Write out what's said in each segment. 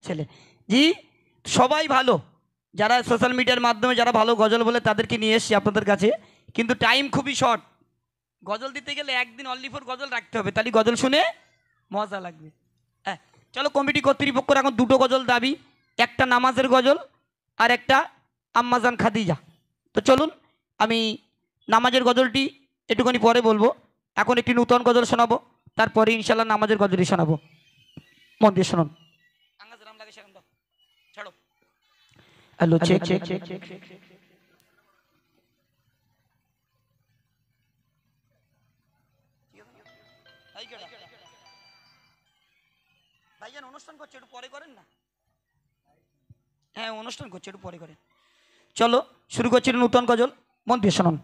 ছেলে জি সবাই ভালো, যারা সোশ্যাল মিডিয়ার মাধ্যমে যারা ভালো গজল বলে তাদেরকে নিয়ে এসেছি আপনাদের কাছে, কিন্তু টাইম খুবই শর্ট। গজল দিতে গেলে একদিন অনলি ফর গজল রাখতে হবে, তাহলে গজল শুনে মজা লাগবে। হ্যাঁ চলো, কমিটি কর্তৃপক্ষের এখন দুটো গজল দাবি, একটা নামাজের গজল আর একটা আম্মাজান খাদিজা। তো চলুন আমি নামাজের গজলটি একটুখানি পরে বলবো, এখন একটি নূতন গজল শোনাবো, তারপরে ইনশাল্লাহ নামাজের গজলই শোনাবো। মন দিয়ে শুনুন। Hello check check check check ভাইজান অনুষ্ঠান করছে, একটু পরে করেন না। হ্যাঁ অনুষ্ঠান করছে, একটু পরে করেন। চলো শুরু করছি নূতন গজল, মন দিয়ে শুনুন।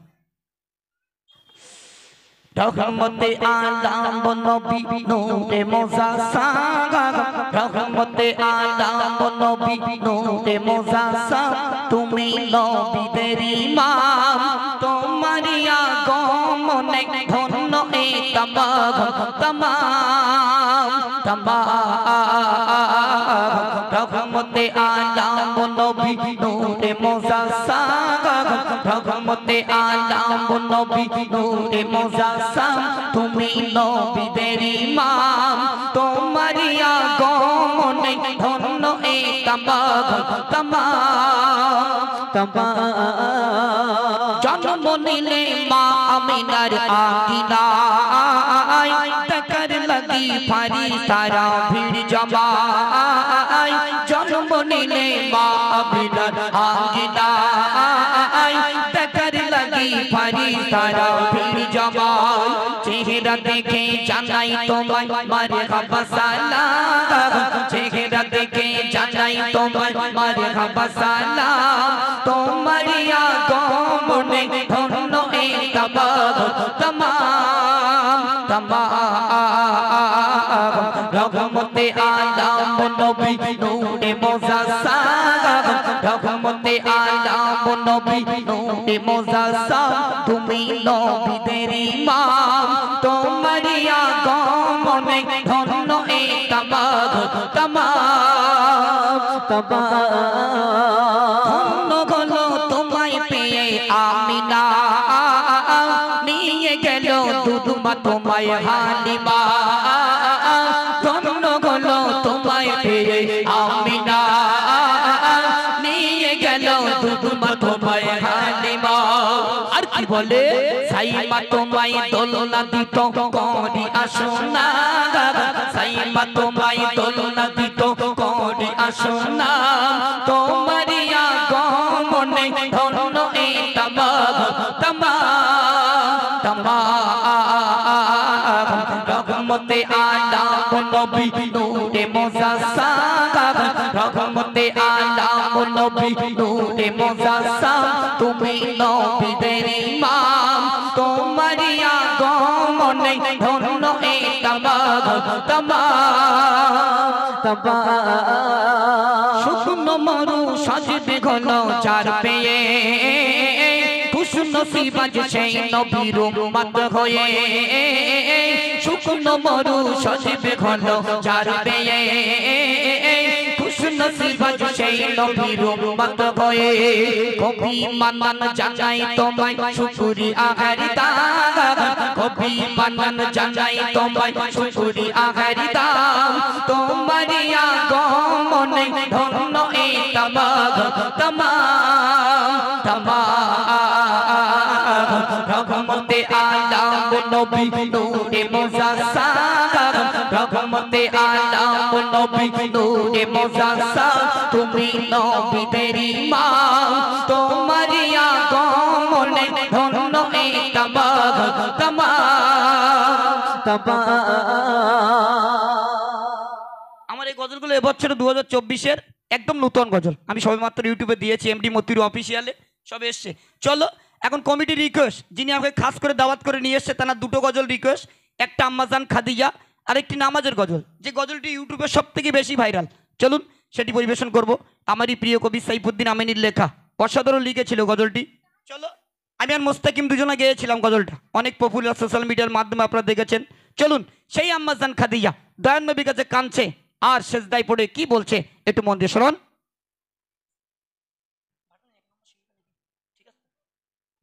রহমতে আলাম নবী নূরে মুজাসসাম, রহমতে আলাম নবী নূরে মুজাসসাম, তুমি নবীদের ইমাম, তোমারি আগমনে ধন্য এই তামাম তামাম তামাম। রহমতে আলাম নবী নূরে মুজাসসাম, রহমতে আলাম নবী নূরে মুজাসসাম, তুমি নবীদের ইমাম, তোমারি আগমনে ধন্য এই তামাম তামাম তামাম। জন্ম নিলে মা আমিনার আকিনায়, তাকার লাগি ফারিস্তারা ভিড় জমায়। জন্ম নিলে মা আমিনার আকিনায়, তাকার লাগি ফারিস্তারা ভিড় জমায়। চেহারা দেখে জানাই তোমায় মারহাবা সালাম, চেহারা দেখে জানাই তোমায় মারহাবা সালাম, তোমারি আগমনে ধন্য এই তামাম তামাম তামাম। রহমতে আলাম নবী নূরে মুজাসসাম, রহমতে আলাম নবী নূরে মুজাসসাম, তুমি নবীদের ইমাম, তোমারি আগমনে ধন্য এই তামাম তামাম তামাম। ধন্য হলো তোমায় পেয়ে আমিনা, নিয়ে গেল দুধমা তোমায় হালিমা। ধন্য হলো তোমায় পেয়ে আমিনা, নিয়ে গেল দুধমা তোমায় হালিমা। আর কি বলে সাইমা তোমায় দোলনা দিত করি আসনা, সাইমা তোমায় দোলনা দিত করি আসনা, তোমারি আগমনে ধন্য এই তামাম তামাম তামাম। রহমতে আলাম নবী নূরে মুজাসসাম, রহমতে আলাম নবী নূরে মুজাসসাম, তুমি নবীদের ইমাম, তোমারি আগমনে ধন্য এই তামাম তামাম তামাম। শুকনো মরু সাজবে ঘন চার পেয়ে, খুশনসিব আজ সেই নবীর উম্মত হয়ে। শুকনো মরু সাজবে ঘন চার পেয়ে, খুশনসিব আজ সেই নবীর উম্মত হয়ে। কবি মান জানাই তোমায় শুকরিয়া হারিদাম, কবি মান জানাই তোমায় শুকরিয়া হারিদাম, তোমারি আগমনে ধন্য এই তামাম তামাম তামাম। রহমতে আলাম নবী নূরে মুজাসসাম, রহমতে আলাম নবী নূরে মুজাসসাম, তুমি নবীদের ইমাম, তোমারি আগমনে ধন্য এই তামাম তামাম তামাম। আমার এই গজলগুলো এবছর 2024-এর একদম নতুন গজল, আমি সবেমাত্র ইউটিউবে দিয়েছি, এমডি মতির অফিসিয়ালে সব এসছে। চলো এখন কমিটি রিকোয়েস্ট, যিনি আমাকে খাস করে দাওয়াত করে নিয়ে এসছে তার দুটো গজল রিকোয়েস্ট, একটা আম্মাজান খাদিজা আর একটি নামাজের গজল, যে গজলটি ইউটিউবে সব থেকে বেশি ভাইরাল। চলুন সেটি পরিবেশন করব। আমারই প্রিয় কবি সাইফুদ্দিন আমিনীর লেখা, অসাধারণ লিখেছিল গজলটি। চলো আমি আর মোস্তাকিম দুজনে গেয়েছিলাম গজলটা, অনেক পপুলার সোশ্যাল মিডিয়ার মাধ্যমে আপনারা দেখেছেন। চলুন সেই আম্মাজান খাদিজা দয়ান নবীর কাছে কাঁদছে, আর সেজদায় পড়ে কি বলছে একটু মন দিয়ে শুনুন।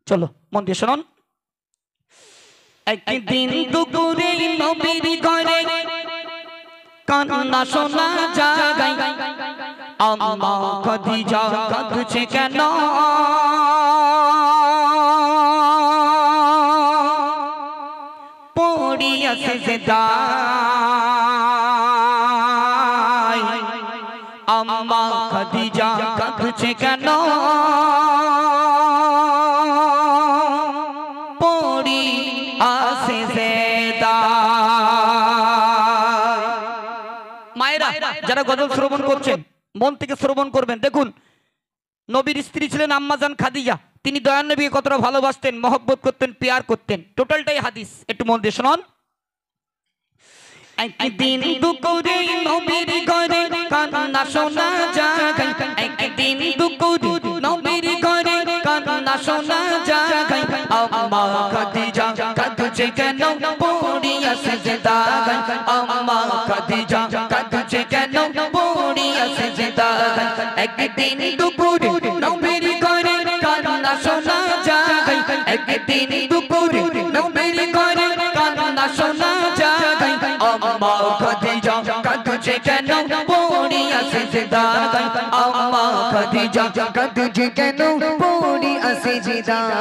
চলো মন দিয়ে শুনুন। একদিন দুপুরে নবীর ঘরে কান্না শোনা যায়, আম্মা খাদিজা কাঁদছে কেন, পড়িয়া সিজদায়, আম্মা খাদিজা কাঁদছে কেন, পড়িয়া সিজদায়। মায়েরা যারা গজল শ্রবণ করছেন মন থেকে শ্রবণ করবেন। দেখুন নবীর স্ত্রী ছিলেন আম্মাজান খাদিজা, তিনি দয়ান নবীকে কতটা ভালোবাসতেন, মহব্বত করতেন, পেয়ার করতেন, টোটালটাই হাদিস, একটু মন দিয়ে শুনুন। একদিন দুপুরে নবীর ঘরে কান্না শোনা যায়, একদিন দুপুরে নবীর ঘরে কান্না শোনা যায়, আম্মা খাদিজা কাঁদছে কেন, পড়িয়া সিজদায়, আম্মা খাদিজা কাঁদছে কেন, পড়িয়া সিজদায়। একদিন দুপুরে নবীর ঘরে কান্না শোনা যায়, একদিন দুপুরে নবীর ঘরে কান্না শোনা যায়, আম্মা খাদিজা কাঁদছে কেন, পড়িয়া সিজদায়, আম্মা খাদিজা কাঁদছে কেন, পড়িয়া সিজদায়।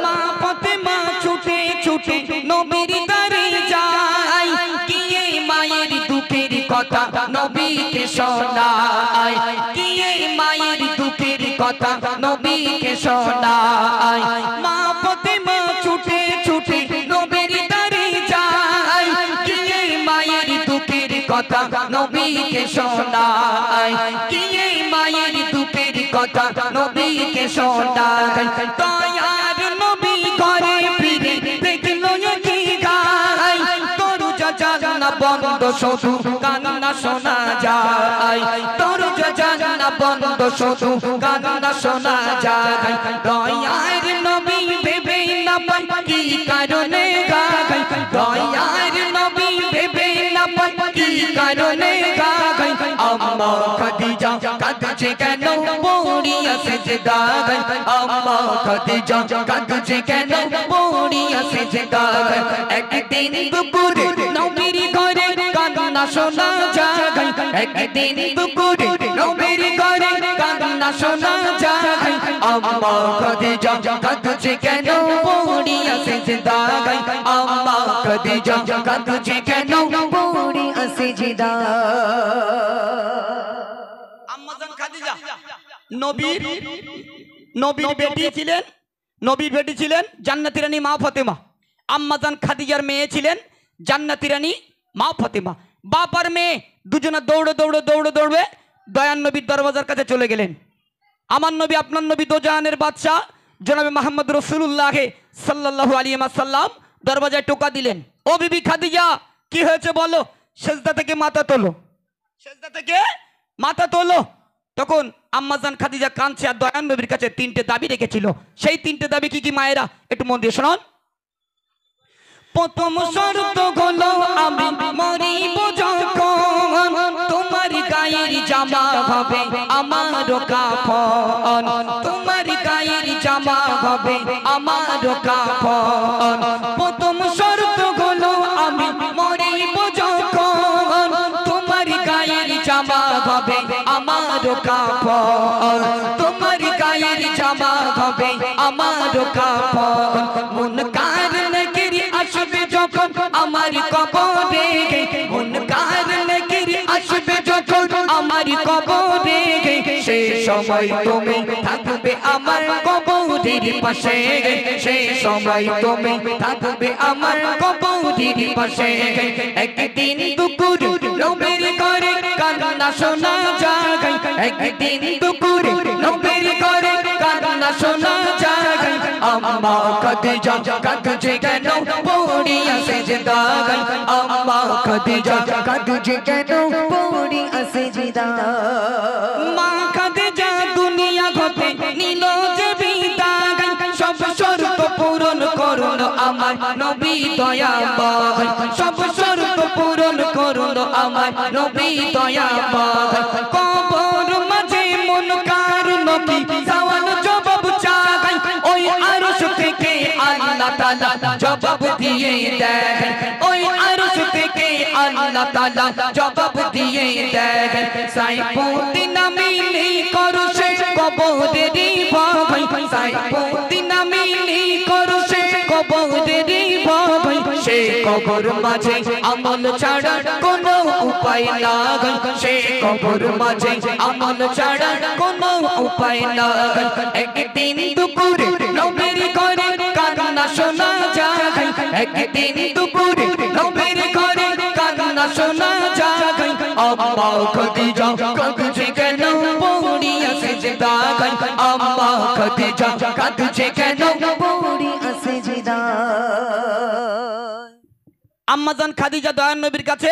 মা ফাতেমা ছুটে ছুটে নবীর দ্বারে যায়, গিয়ে মায়ের দুঃখের কথা নবীকে শোনায়, গিয়ে মায়ের দুঃখের কথা নবীকে শোনায়। মা ফাতেমা ছুটে ছুটে নবীর দ্বারে যায়, গিয়ে মায়ের দুঃখের কথা নবীকে শোনায়, গিয়ে মায়ের দুঃখের কথা নবীকে শোনায়। দয়ার নবী ঘরে ফিরে দেখলো কি গায়, দরজা জানালা বন্ধ শুধু কান্না শোনা যায়, দরজা জানালা বন্ধ শুধু কান্না শোনা যায়। দয়ার নবী ভেবে না পাই কি কারণে গায়, দয়ার নবী ভেবে না পাই কি কারণে গায়, আম্মা খাদিজা কাঁদছে কেন, পড়িয়া সিজদায়, আম্মা খাদিজা কাঁদছে কেন, পড়িয়া সিজদায়। একদিন দুপুরে নবীর ঘরে কান্না শোনা যায়, একদিন দুপুরে নবীর ঘরে কান্না শোনা যায়, আম্মা খাদিজা কাঁদছে কেন, পড়িয়া সিজদায়, আম্মা খাদিজা কাঁদছে কেন, পড়িয়া সিজদায়। আম্মাজান খাদিজা নবীর বেটি ছিলেন, নবীর বেটি ছিলেন জান্নাতি রানী মা ফাতেমা। আম্মাজান খাদিজার মেয়ে ছিলেন জান্নাতি রানী মা ফাতেমা। বাপ আর মেয়ে দুজনে দৌড়ে দৌড়ে দৌড়ে দৌড়ে দয়ান নবীর দরওয়াজার কাছে চলে গেলেন। আমার নবী আপনার নবী দোজাহানের বাদশাহ জনাবে মুহাম্মদ রাসূলুল্লাহ সাল্লাল্লাহু আলাইহি ওয়াসাল্লাম দরওয়াজায় টোকা দিলেন। ও বিবি খাদিজা কি হয়েছে বলো। সেজদা থেকে মাথা তোলো, সেজদা থেকে মাথা তোলো। তখন আম্মাজান খাদিজা কাঁদছে আর দয়ান নবীর কাছে তিনটে দাবি রেখেছিল। সেই তিনটে দাবি কি কি মায়েরা একটু মন দিয়ে শুনুন। প্রথম শর্ত হলো আমি মরিব যখন তোমার গায়ের জামা হবে আমার কাফন, তোমার গায়ের জামা হবে আমার কাফন। প্রথম শর্ত হলো আমি মরিব যখন তোমার গায়ের জামা হবে আমার কাফন, তোমার গায়ের জামা হবে আমার কাফন। মুনকার নাকির আসবে যখন আমার কবরে, মুনকার নাকির আসবে যখন আমার কবরে, সেই সময় তুমি থাকবে আমার কবরের পাশে, সেই সময় তুমি থাকবে আমার কবরের পাশে। একদিন দুপুর নবীর ঘরে কান্না শোনা যায়, একদিন দুপুর নবীর ঘরে কান্না শোনা যায়, আম্মা খাদিজা কাঁদছে কেন, পড়িয়া সিজদায়, আম্মা খাদিজা কাঁদছে কেন, পড়িয়া সিজদায়। মা খাদিজা দুনিয়া হতে নিল যে বিদায়, সব শর্ত পূরণ করুন আমার নবী দয়াময়, সব শর্ত পূরণ করুন আমার নবী দয়াময় কবর মাঝে মুনকার নবী সওয়াল জবাব চাই ওই আরশ থেকে আল্লাহ তাআলা জবাব দিয়ে দেন ওই আরশ থেকে আল্লাহ তাআলা জবাব দিয়ে দেন সাইফুদ্দিন আমিনী করছে কবরেরই ভয় সাইফুদ্দিন আমিনী করছে কবরেরই ভয় সে কবর মাঝে আমল ছাড়া কোনো উপায় নাই সে কবর মাঝে আমল ছাড়া কোনো উপায় নাই একদিন দুপুরে নবীর ঘরে কান্না শোনা যায় একদিন দুপুরে নবীর ঘরে কান্না শোনা যায় আম্মা খাদিজা কাঁদছে কেন পড়িয়া সিজদায় আম্মা খাদিজা কাঁদছে কেন পড়িয়া সিজদায় আম্মাজান খাদিজা দয়ার নবীর কাছে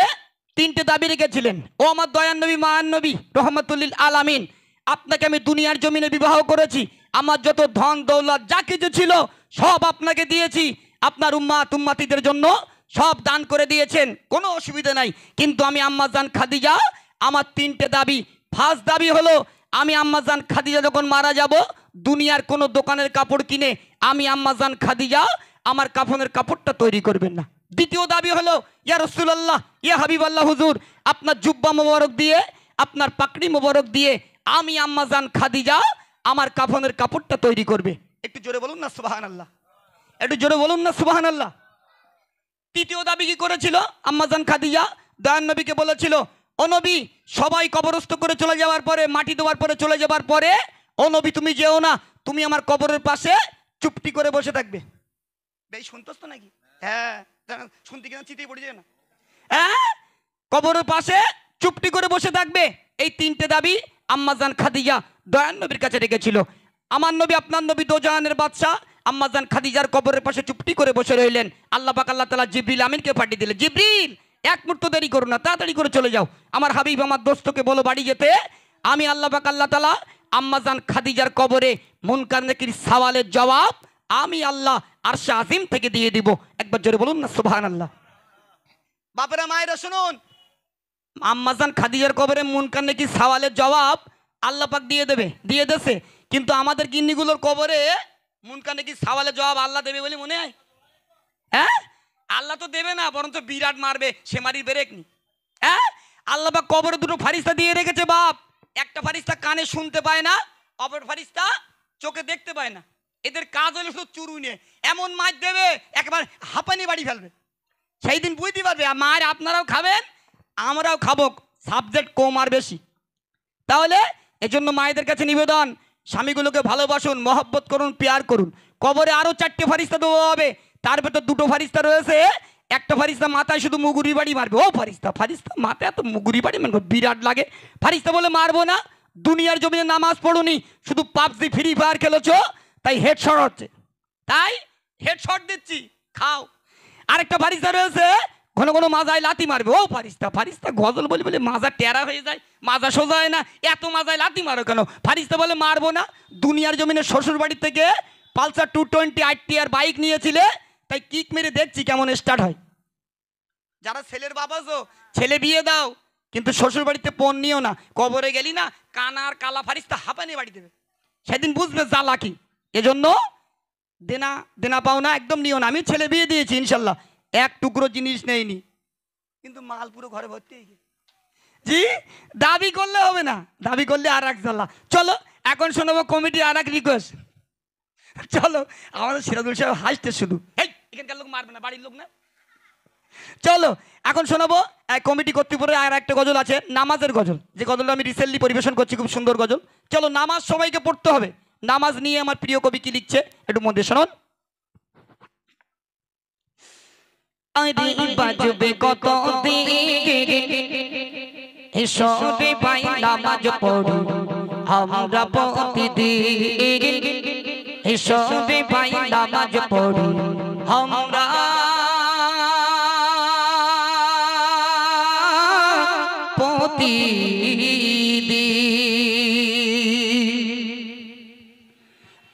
তিনটে দাবি রেখেছিলেন ও আমার দয়ার নবী মহান নবী রহমাতুল্লিল আলামিন আপনাকে আমি দুনিয়ার জমিনে বিবাহ করেছি আমার যত ধন দৌলত যা কিছু ছিল সব আপনাকে দিয়েছি আপনার উম্মাতিদের জন্য সব দান করে দিয়েছেন কোনো অসুবিধা নাই কিন্তু আমি আম্মাজান খাদিজা আমার তিনটে দাবি ফার্স্ট দাবি হলো আমি আম্মাজান খাদিজা যখন মারা যাব দুনিয়ার কোনো দোকানের কাপড় কিনে আমি আম্মাজান খাদিজা আমার কাফনের কাপড়টা তৈরি করবেন না দ্বিতীয় দাবি হলো ইয়া রাসূলুল্লাহ ইয়া হাবিবাল্লাহ হুজুর আপনার জুব্বা মোবারক দিয়ে আপনার পাকড়ি মোবারক দিয়ে আমি আম্মাজান খাদিজা আমার কাফনের কাপড়টা তৈরি করবে একটু জোরে বলুন না সুবহানাল্লাহ একটু জোরে বলুন না সুবহানাল্লাহ তৃতীয় দাবি কি করেছিল আম্মাজান খাদিজা দয়ার নবীকে বলেছিল ও নবী সবাই কবরস্থ করে চলে যাওয়ার পরে মাটি দেওয়ার পরে চলে যাওয়ার পরে ও নবী তুমি যেও না তুমি আমার কবরের পাশে চুপটি করে বসে থাকবে বেশ শুনতোস তো নাকি হ্যাঁ শুনতে কিনা চিতেই পড়ে যায় না হ্যাঁ কবরের পাশে চুপটি করে বসে থাকবে এই তিনটে দাবি আম্মাজান খাদিজা দয়ার নবীর কাছে রেখেছিল আমার নবী আপনার নবী দোজাহানের বাদশা আম্মাজান খাদিজার কবরের পাশে চুপটি করে বসে রইলেন আল্লাহ পাক আল্লাহ তাআলা জিবরিল আমিনকে পাঠিয়ে দিলেন জিবরিল এক মুহূর্ত দেরি করো না তাড়াতাড়ি করে চলে যাও আমার হাবিব আমার দোস্তকে বলো বাড়ি যেতে আমি আল্লাহ পাক আল্লাহ তাআলা আম্মাজান খাদিজার কবরে মুনকার নাকির সওয়ালের জবাব আমি আল্লাহ আরশে আজিম থেকে দিয়ে দিব একবার জোরে বলুন না সুবহানাল্লাহ বাপেরা মায়েরা শুনুন আম্মাজান খাদিজার কবরে মুনকার নাকির সওয়ালের জবাব আল্লাহ পাক দিয়ে দেবে দিয়ে দেছে কিন্তু আমাদের গিন্নিগুলোর কবরে মুনকার নাকির সওয়ালের জবাব আল্লাহ দেবে বলে মনে হয় হ্যাঁ আল্লাহ তো দেবে না বরঞ্চ বিরাট মারবে সে মারি বেরেকনি হ্যাঁ আল্লাহ পাক কবরে দুটো ফারিস্তা দিয়ে রেখেছে বাপ একটা ফারিস্তা কানে শুনতে পায় না অপর ফারিস্তা চোখে দেখতে পায় না এদের কাজ হলো শুধু চুরুনে এমন মাছ দেবে একবার হাঁপানি বাড়ি ফেলবে সেই দিন বুঝতে পারবে মার আপনারাও খাবেন আমরাও খাবো সাবজেক্ট কম আর বেশি তাহলে এজন্য মায়েদের কাছে নিবেদন স্বামীগুলোকে ভালোবাসুন মহব্বত করুন প্যার করুন কবরে আরো 4টে ফারিস্তা দেওয়া হবে তার ভেতর 2টো ফারিস্তা রয়েছে একটা ফারিস্তা মাথায় শুধু মুগুরি বাড়ি মারবে ও ফারিস্তা মাথায় এত মুগুরি বাড়ি মারবে বিরাট লাগে ফারিস্তা বলে মারবো না দুনিয়ার জমিনে নামাজ পড়ুনি শুধু পাবজি ফ্রি ফায়ার খেলেছো তাই হেডশট হচ্ছে তাই হেডশট দিচ্ছি খাও আরেকটা ফারিস্তা রয়েছে ঘন ঘন মাজায় লাথি মারবে ও ফারিস্তা গজল বলি বলে মাজা টেরা হয়ে যায় মাজা সোজা হয় না এত মাজায় লাথি মারো কেন ফারিস্তা বলে মারবো না দুনিয়ার জমিনে শ্বশুর বাড়ি থেকে পালসার 220 RTR বাইক নিয়েছিলে তাই কিক মেরে দেখছি কেমন স্টার্ট হয় যারা ছেলের বাবা তো ছেলে বিয়ে দাও কিন্তু শ্বশুর বাড়িতে পণ নিও না কবরে গেলি না কানার কালা ফারিস্তা হাঁপানি বাড়ি দেবে সেদিন বুঝবে জ্বালা কি এজন্য দেনা পাও না একদম নিও না আমি ছেলে বিয়ে দিয়েছি ইনশাল্লাহ এক টুকরো জিনিস নেইনি কিন্তু মাল পুরো ঘরে ভর্তি হয়ে গেছে জি দাবি করলে হবে না দাবি করলে আর এক জ্বালা চলো এখন শোনাবো কমিটি আর এক রিকোয়েস্ট চলো আমাদের সিরাজুল সাহেব হাসতে শুধু এই এখানকার লোক মারবে না বাড়ির লোক না চলো এখন শোনাবো কমিটি কর্তৃপক্ষের আর একটা গজল আছে নামাজের গজল যে গজলটা আমি রিসেন্টলি পরিবেশন করছি খুব সুন্দর গজল চলো নামাজ সবাইকে পড়তে হবে নামাজ নিয়ে আমার প্রিয় কবি কি লিখছে একটু মধ্যে শুনুন আরে বাজবে কত দিকে এসো রে ভাই নামাজ পড়ো আমরা প্রতিদিন এসো রে ভাই নামাজ পড়ো আমরা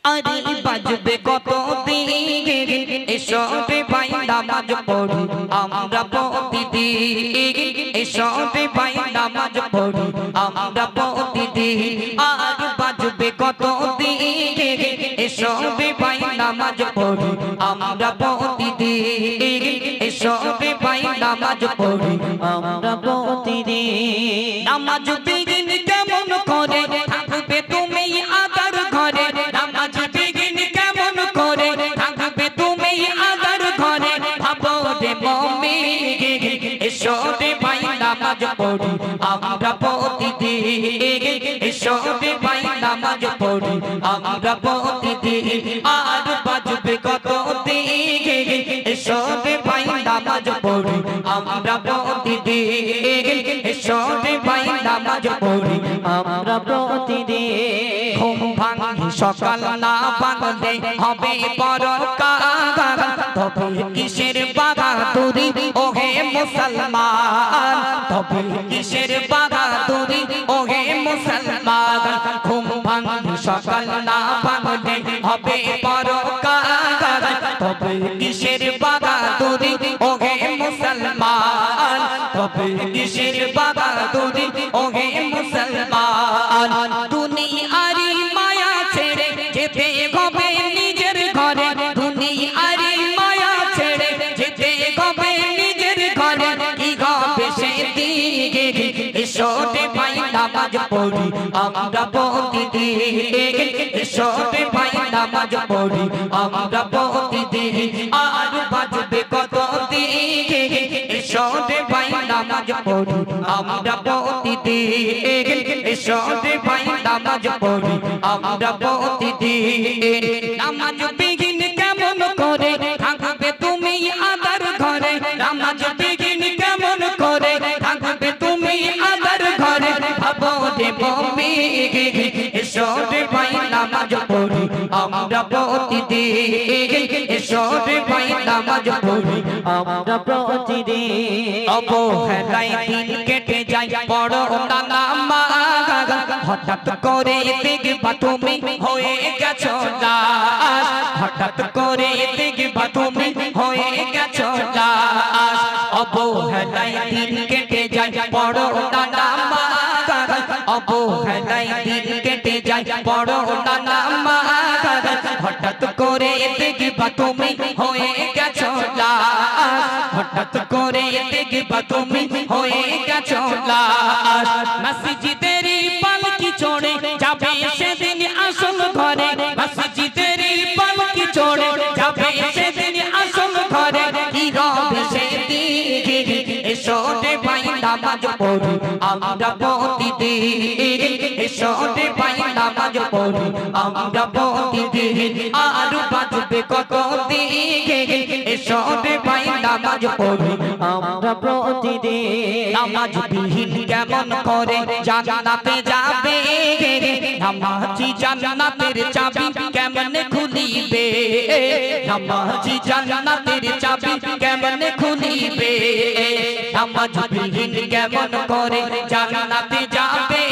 আরে বাজবে কত দিকে এসো রে ভাই নামাজ পড়ো আমরা প্রতিদিন প্রতিদিন এসো রে ভাই নামাজ পড়ি আমরা প্রতিদিন আর বাজবে কতদিন এসো রে ভাই নামাজ পড়ি আমরা প্রতিদিন এসো রে ভাই নামাজ পড়ি আমরা প্রতিদিন নামাজ বিঘিন কেমন করে থাকবে তুমি আদার ঘরে নামাজ বিঘিন কেমন করে থাকবে তুমি আদার ঘরে ভাবো রে মুমিন এসো রে ভাই নামাজ পড়ি আমরা প্রতিদিন এসো রে ভাই নামাজ পড়ি আমরা প্রতিদিন আর বাজবে কতদিন এসো রে ভাই নামাজ পড়ি আমরা প্রতিদিন এসো রে ভাই নামাজ পড়ি আমরা প্রতিদিন ঘুম ভাঙি সকাল না ভাঙলে হবে পরকাল তবে কিসের বাহাদুরি ওহে মুসলমান তবে কিসের বাহাদুরি ওহে মুসলমান ঘুম ভাঙি সকাল না ভাঙলে হবে পরকাল তবে কিসের বাহাদুরি ওহে মুসলমান তবে কিসের বাহাদুরি ওহে মুসলমান দুনিয়ারি মায়া ছেড়ে যেতে হবে নিজের ঘরে দুনিয়ারি মায়া ছেড়ে যেতে হবে নিজের ঘরে কি হবে সেদিকে এসো রে ভাই নামাজ পড়ি আমরা প্রতিদিন এসো রে ভাই নামাজ পড়ি আমরা প্রতিদিন আর বাজবে কতদিন এসো রে ভাই নামাজ পড়ি আমরা প্রতিদিন এসো রে ভাই নামাজ পড়ি আমরা প্রতিদিন নামাজ বিঘিন কেমন করে থাকবে তুমি আদার ঘরে নামাজ বিঘিন কেমন করে থাকবে তুমি আদার ঘরে ভাবো রে মুমিন এসো রে ভাই নামাজ পড়ি আমরা প্রতিদিন এসো রে ভাই নামাজ পড়ি আমরা প্রতিদিন অবহেলায় দিন কেটে যায় বড় না নামাজ হঠাৎ করে দেখবা তুমি হয়ে গেছো লাশ হঠাৎ করে দেখবা তুমি হয়ে গেছো লাশ অবহেলায় দিন কেটে যায় বড় না নামাজ অবহেলায় দিন কেটে যায় বড় না নামাজ হঠাৎ করে দেখবা তুমি হয়ে গেছো লাশ হঠাৎ করে দেখবা তুমি হয়ে গেছো লাশ মসজিদের পালকি চড়ে যাবে সেদিন আসল ঘরে মসজিদের পালকি চড়ে যাবে সেদিন আসল ঘরে কি হবে সেদিন এসো রে ভাই নামাজ পড়ি আমরা প্রতিদিন এসো রে ভাই নামাজ পড়ি আমরা প্রতিদিন আর বাজবে কতদিন এসো রে ভাই নামাজ পড়ি আমরা প্রতিদিন নামাজ বিহীন কেমন করে জান্নাতে যাবে নামাজি জান্নাতের চাবি কেমনে খুলিবে নামাজি জান্নাতের চাবি কেমনে খুলিবে নামাজ বিহীন কেমন করে জান্নাতে যাবে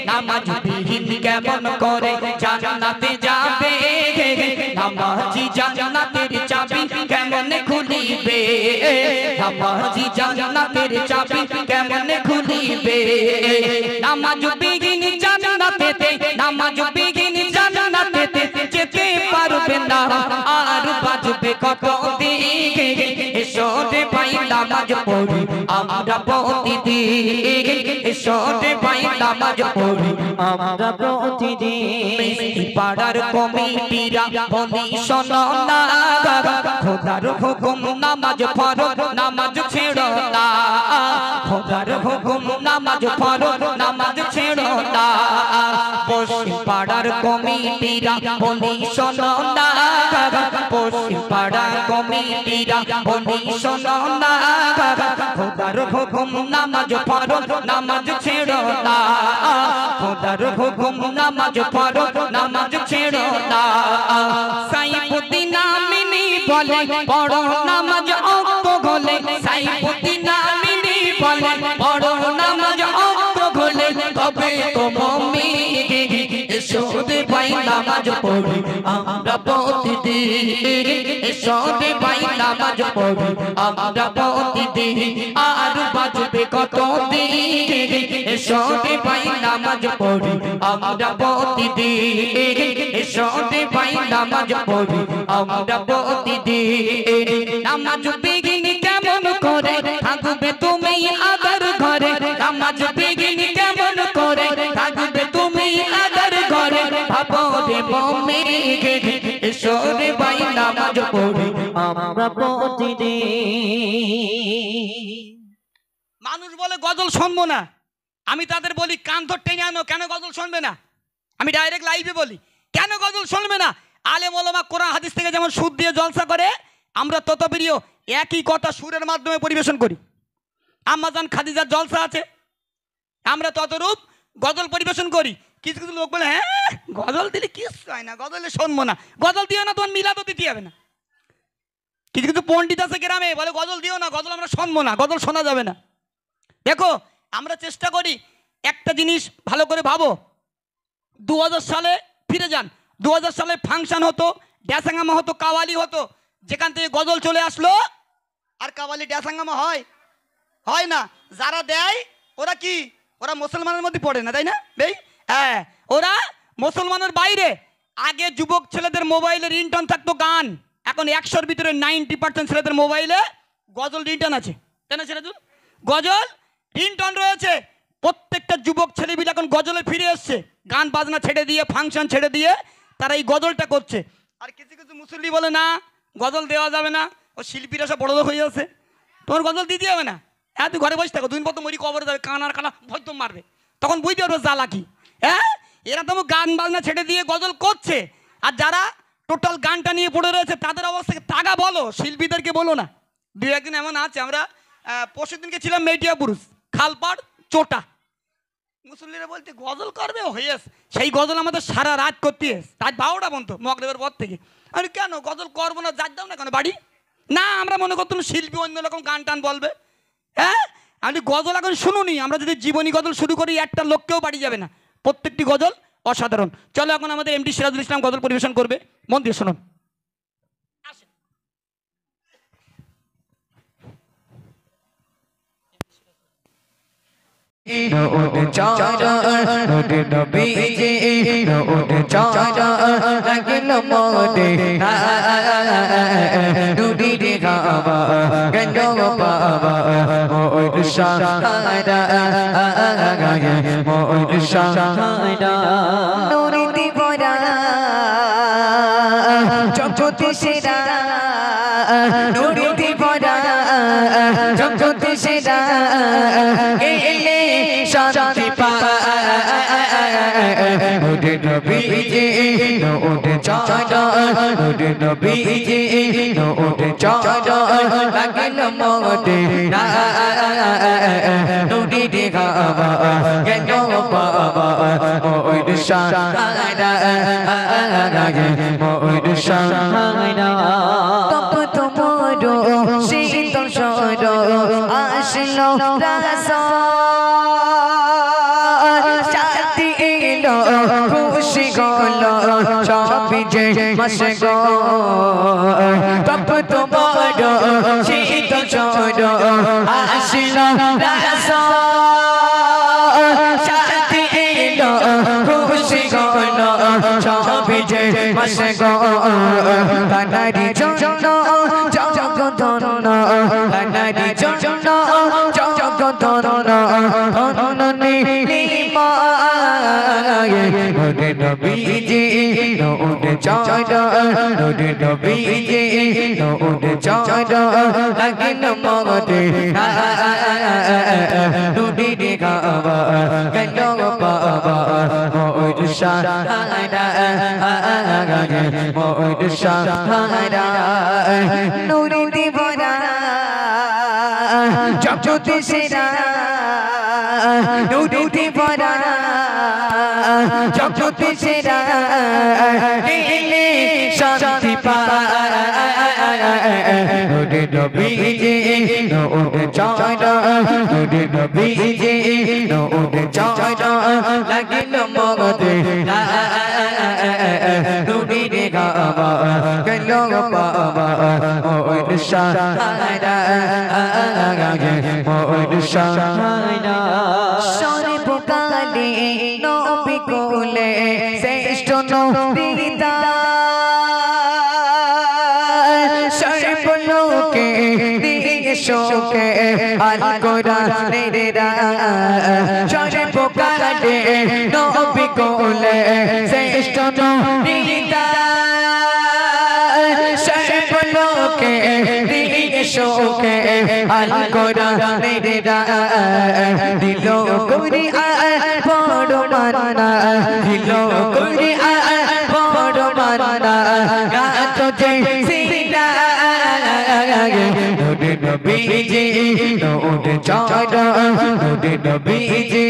নামাজ বিহীন কেমন করে জান্নাতে যাবে নামাজি জান্নাতের চাবি কেমনে খুলিবে নামাজি জান্নাতের চাবি কেমনে খুলিবে নামাজ বিহীন জান্নাতেতে নামাজ বিহীন জান্নাতেতে যেতে পারবে না আর বাজবে কতদিন এসো রে ভাই নামাজ পড়ি আমরা প্রতিদিন এসো রে ভাই নামাজ পড়ি আমরা প্রতিদিন পাড়ার কমিটিরা বলি শোনো না খোদার হুকুম নামাজ ফরজ নামাজ ছেড়ো না খোদার হুকুম নামাজ ফরজ নামাজ ছেড়ো না পশ্চিম পাড়ার কমিটিরা বলি শোনো না পশ্চিম পাড়ার কমিটিরা বলি শোনো না খোদার হুকুম নামাজ ফরজ নামাজ ছেড়ো না খোদার হুকুম নামাজ ফরজ নামাজ ছেড়ো না সাইফুদ্দিন আমিনী বলে বড় নামাজ অঙ্ক গলে সাইফুদ্দিন আমিনী বলে বড় নামাজ অঙ্ক গলে তবে তো মুমিন এসো রে ভাই নামাজ পড়ি আমরা প্রতিদিন এসো রে ভাই নামাজ পড়ি আমরা প্রতিদিন আর বাজবে কত দিন এসো রে ভাই নামাজ পড়ি আমরা প্রতিদিন এসো রে ভাই নামাজ পড়ি আমরা প্রতিদিন নামাজ বিঘিনি কেমন করে থাকবে তুমি আদার ঘরে নামাজ বিঘিনি কেমন করে থাকবে তুমি আদার ঘরে ভাবো রে মুমিন এসো রে ভাই নামাজ পড়ি আমরা প্রতিদিন। মানুষ বলে গজল শুনবো না, আমি তাদের বলি কান ধর টেনে আনো, কেন গজল শুনবে না? আমি ডাইরেক্ট লাইভে বলি কেন গজল শুনবে না? আলেম ওলামা কোরআন হাদিস থেকে যেমন সুর দিয়ে জলসা করে, আমরা তত প্রিয় একই কথা সুরের মাধ্যমে পরিবেশন করি। আম্মাজান খাদিজার জলসা আছে, আমরা ততরূপ গজল পরিবেশন করি। কিছু কিছু লোক বলে হ্যাঁ গজল দিলে কিছু হয় না, গজলে শুনবো না। গজল দিও না, তোমার মিলাদও দিতে হবে না। কিছু কিছু পণ্ডিত আছে গ্রামে বলে গজল দিও না, গজল আমরা শুনবো না, গজল শোনা যাবে না। দেখো আমরা চেষ্টা করি একটা জিনিস ভালো করে ভাবো, 2000 সালে ফিরে যান, 2000 সালে ফাংশন হতো, ড্যাসাঙ্গামা হতো, কাওয়ালি হতো, যেখান থেকে গজল চলে আসলো। আর কাওয়ালি ড্যাসাঙ্গামা হয় না। যারা দেয় ওরা কি, ওরা মুসলমানের মধ্যে পড়ে না, তাই না ভাই? হ্যাঁ, ওরা মুসলমানের বাইরে। আগে যুবক ছেলেদের মোবাইলে রিংটোন থাকতো গান, এখন 100-র ভিতরে 90% ছেলেদের মোবাইলে গজল রিংটোন আছে, তাই না ছেলেদের? গজল রিংটোন রয়েছে। প্রত্যেকটা যুবক ছেলেবিল এখন গজলে ফিরে এসছে, গান বাজনা ছেড়ে দিয়ে, ফাংশন ছেড়ে দিয়ে তারা এই গজলটা করছে। আর কিছু কিছু মুসল্লি বলে না গজল দেওয়া যাবে না, ও শিল্পীরা সব বড় লোক হয়ে যাচ্ছে, তোমার গজল দিতে হবে না। হ্যাঁ, তুই ঘরে বসে থাকো, 2 দিন পর তো মরি কবরে যাবে, কানার কানা ভয় তো মারবে, তখন বুঝতে পারবে জ্বালা কি। হ্যাঁ, এরা তো গান বাজনা ছেড়ে দিয়ে গজল করছে। আর যারা টোটাল গানটা নিয়ে পড়ে রয়েছে তাদের অবস্থাকে তাগা বলো, শিল্পীদেরকে বলো না। 2-1 দিন এমন আছে, আমরা পরশু দিনকে ছিলাম মেটিয়া পুরুষ, খালপাড় চোটা, মুসল্লিরা বলতে গজল করবে হয়ে, সেই গজল আমাদের সারা রাত করতে রাত 12টা পর্যন্ত মগরিবের পর থেকে। আমি কেন গজল করবো না, যার দাও না কেন বাড়ি? না, আমরা মনে করতাম শিল্পী অন্যরকম গান টান বলবে। হ্যাঁ, আমি গজল এখন শুনুনি, আমরা যদি জীবনী গজল শুরু করি একটা লোককেও বাড়ি যাবে না, প্রত্যেকটি গজল অসাধারণ। চলো এখন আমাদের এমডি সিরাজুল ইসলাম গজল পরিবেশন করবে, মন দিয়ে শুনুন। রোড চারা রোড নবীজি রোড চারা লাগল মোদে নুরি রে গাবা গঞ্জ বাবা মোদ শাহারা মোদ শাহারা নুরি দিবরা জগতে সেরা নুরি দিবরা জগতে সেরা গেলে শান্তি পায় ওরে নবীজি ওরে চাঁদা ওরে নবীজি ওরে চাঁদা লাগল মোদে নুরি রে গাবা গেল বাবা মোদ শাহারা মোদ শাহারা তপ তোমারো শীতল সর আসলো রাসূল শান্তি এলো খুশি হলো সবই যে মশগো তপ তোমারো শীতল সর আসলো রাসূল শান্তি এলো খুশি হলো সবই যে মশগো তানারি জন্য জগদন তানারি জন্য জগদন ধননি নিমায়ে ওরে নবীজি ওরে চাঁদা ওরে নবীজি ওরে চাঁদা লাগিল মোদে নুরি রে গাবা গেল বাবা মোদ শাহারা মোদ শাহারা নুরি দিবরা জগতে সেরা নুরি দিবরা জগতে সেরা গেলে শান্তি পায় নূরে নবীজি নূরে চয়রা নূরে নবীজি নূরে চয়রা লাগিল মগদে নূরে গাবা গেল বাবা ওই শাহারা ওই শাহারা সর্বকালে নবী কোলে শ্রেষ্ঠ নবীদা সর্বলোকে দিয়ে শোকে আল কোরআনের সর্বকালে নবী কোলে শ্রেষ্ঠ নবীদা সর্বলোকে দিয়ে শোকে আল কোরআনের দিল কুরআন বড় মানা দিল কুরআন বড় মানা গাত যে সিনা নূরে নবীজি নূরে চয়রা নূরে নবীজি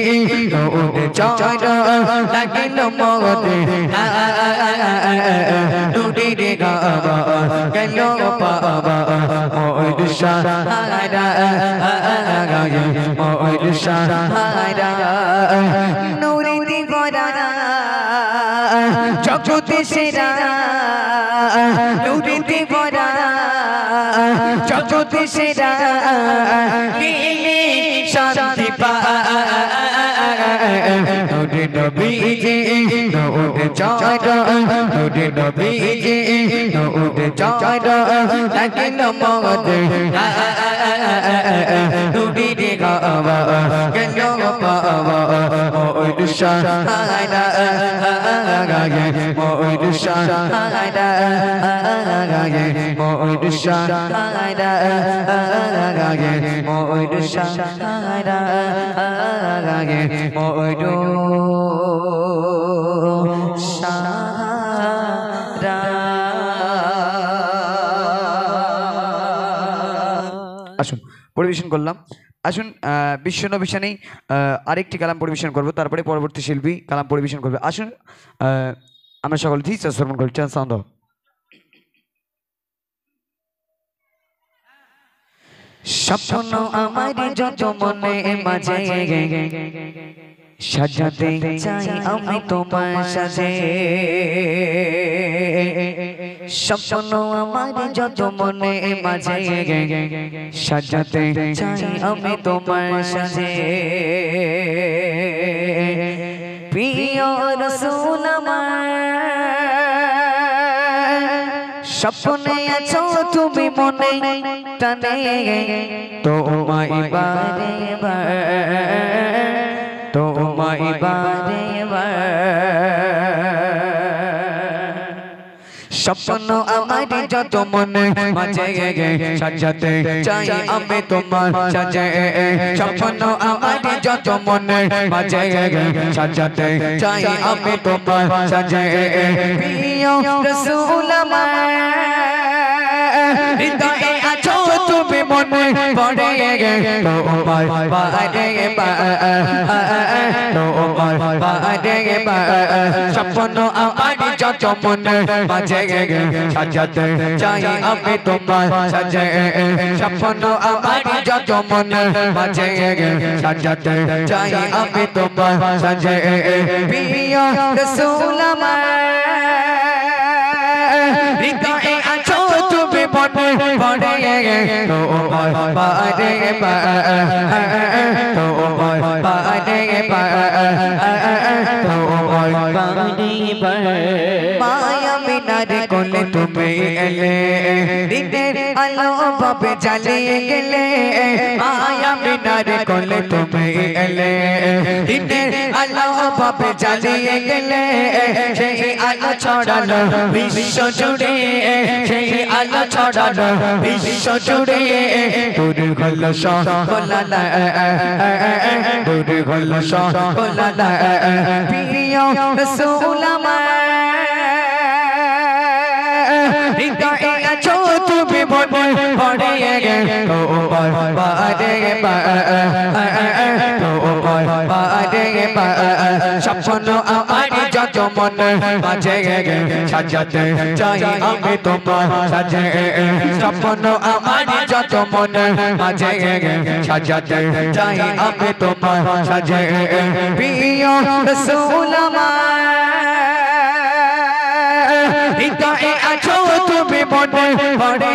নূরে চয়রা লাগিল মগদে নূরে গাবা গেল বাবা ওই শাহারা ওই শাহারা নূরে দিগরা জগতে সেরা নূরে দিগরা জগতে সেরা লীলে শান্তি নূরে নবীজি নূরে চয়রা নূরে নবীজি নূরে চয়রা লাগিল মগদে নূরে গাবা গেল বাবা ওই শাহারা ওই শাহারা ওই শাহারা ওই শাহারা আসুন পরিবেশন করলাম। আসুন বিশ্বনবী শানেই আরেকটি কালাম পরিবেশন করব, তারপরে পরবর্তী শিল্পী কালাম পরিবেশন করবে। আসুন আমরা সকল ধীরে শ্রবণ করি। চান সাউন্ড স্বপ্ন আমার যত মনে মাঝে সাজাতে চাই আমি তোমার সাজে স্বপ্ন আমার যত মনে মাঝে সাজাতে চাই আমি তোমার সাজে প্রিয় রাসূল আমার স্বপ্নে আছো তুমি মনে টানে তোমায় বারে তোমায় বারে স্বপ্ন আমার যত মনে মাঝে সাজাতে চাই আমি তোমার সাজে স্বপ্ন আমার যত মনে মাঝে সাজাতে চাই আমি তোমার সাজে প্রিয় রাসূল আমার হৃদয়ে আছো তুমি মনে পড়ে তোমার বারে তোমার বারে স্বপ্ন আমার যত মনে মাঝে সাজাতে চাই আমি তোমার সাজে স্বপ্ন আমার যত মনে মাঝে সাজাতে চাই আমি তোমার সাজে প্রিয় রাসূল আমার হৃদয়ে আছো তুমি মনে পড়ে তোমার বারে তোমার বারে মায়া মিনার কোলে তুমি এলে দিনের আলো ভাবে জ্বালিয়ে গেলে মায়া মিনার কোলে তুমি এলে দিনের আলো ভাবে জ্বালিয়ে গেলে সেই আলো ছড়ালো বিশ্ব জুড়ে সেই আলো ছড়ালো বিশ্ব জুড়ে তোর গল সকলালা তোর গল সকলালা প্রিয় রাসূল আমার হৃদয়ে আছো তুমি মনে পড়ে তোমার বারে তোমার বারে স্বপ্ন আমার যত মন মাঝে সাজাতে চাই আমি তোমার সাজে স্বপ্ন আমার যত মন মাঝে সাজাতে চাই আমি তোমার সাজে প্রিয় রাসূল আমার হৃদয়ে আছো তুমি মনে পড়ে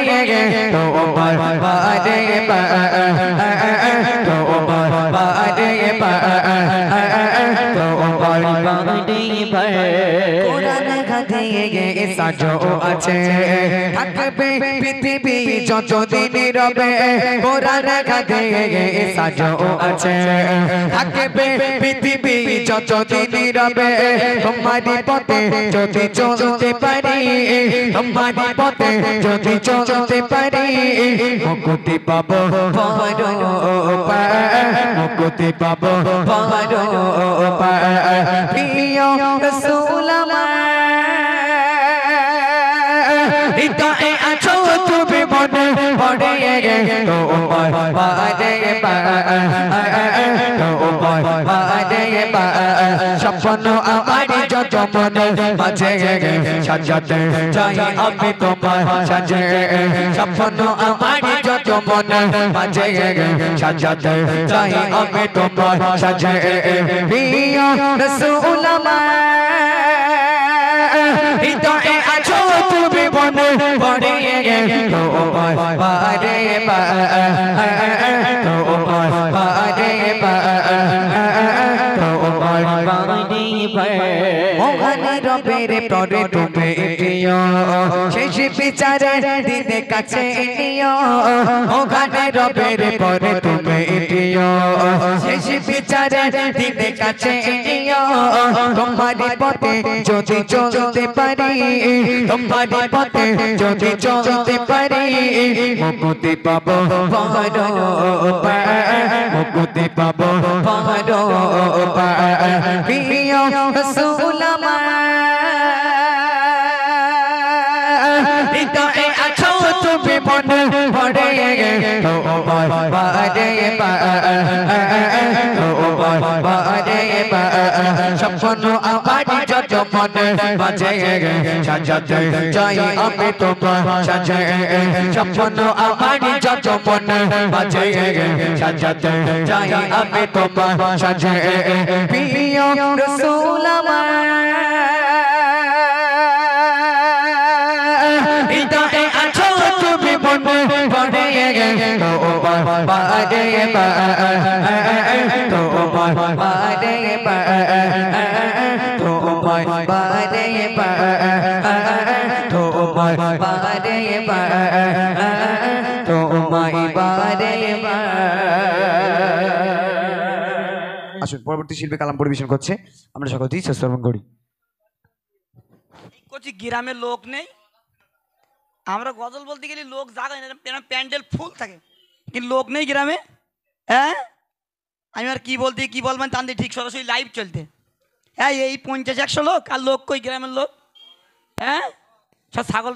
তোমার বারে তোমার বারে তোমার বারে কোরআন গাধে সাজো আছে থাকবে পৃথিবী যতদিন রবে কোরআন গাধে সাজো আছে থাকবে পৃথিবী যতদিন রবে তোমারি পথে যদি চলতে পারি তোমারি পথে যদি চলতে পারি মুক্তি পাবো মুক্তি পাবো প্রিয় রাসূল আমার হৃদয়ে আছো তুমি মনে পড়ে তোমার বারে তোমার বারে স্বপ্ন আমার যত মনে মাঝে সাজাতে চাই আমি তোমার সাজে স্বপ্ন আমার যত মনে মাঝে সাজাতে চাই আমি তোমার সাজে প্রিয় রাসূল আমার হৃদয়ে আছো তুমি মনে পড়ে তোমার বারে তোমার বারে তোমার বারে ওখানে রবের পরে তুমি প্রিয় শেষ বিচারে দিনে কাছে নিও ওখানে রবের পরে তুমি প্রিয় শেষ বিচারে দিনে কাছে নিও তোমারি পথে যদি চলতে পারি তোমারি পথে যদি চলতে পারি মুক্তি পাবো মুক্তি পাবো প্রিয় রাসূল আমার হৃদয়ে আছো তুমি মনে পড়ে তোমার বারে তোমার বারে স্বপ্ন আমার যত মনে মাঝে সাজাতে চাই আমি তোমার সাজে স্বপ্ন আমার যত মনে মাঝে সাজাতে চাই আমি তোমার সাজে প্রিয় রাসূল আমার হৃদয়ে আছো তুমি মনে পড়ে তোমার বারে তোমার বারে তোমার বারে তোমার বারে তোমার বারে আসুন পরবর্তী শিল্পী কালাম পরিবেশন করছে আমরা সকল দিই শ্রবণ করি করছি গ্রামের লোক নেই আমরা গজল বলতে গেলে লোক জাগায় না প্যান্ডেল ফুল থাকে কিন্তু লোক নেই গ্রামে হ্যাঁ আমি আর কি বলতে কি বলবেন তান ঠিক সরাসরি লাইভ চলতে হ্যাঁ এই 50-100 লোক আর লোক কই গ্রামের লোক হ্যাঁ সব ছাগল